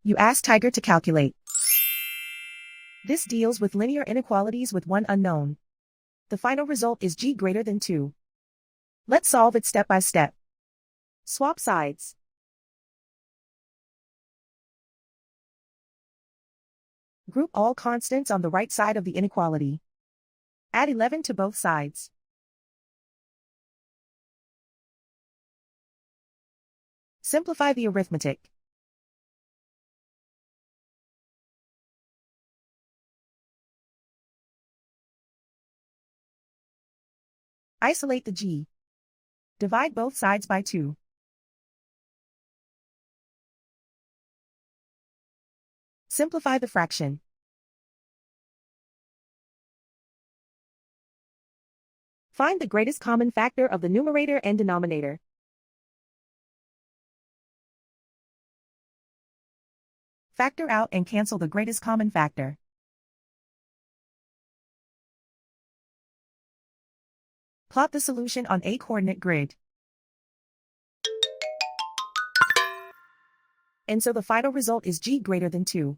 You ask Tiger to calculate. This deals with linear inequalities with one unknown. The final result is g greater than 2. Let's solve it step by step. Swap sides. Group all constants on the right side of the inequality. Add 11 to both sides. Simplify the arithmetic. Isolate the g. Divide both sides by 2. Simplify the fraction. Find the greatest common factor of the numerator and denominator. Factor out and cancel the greatest common factor. Plot the solution on a coordinate grid. And so the final result is g greater than 2.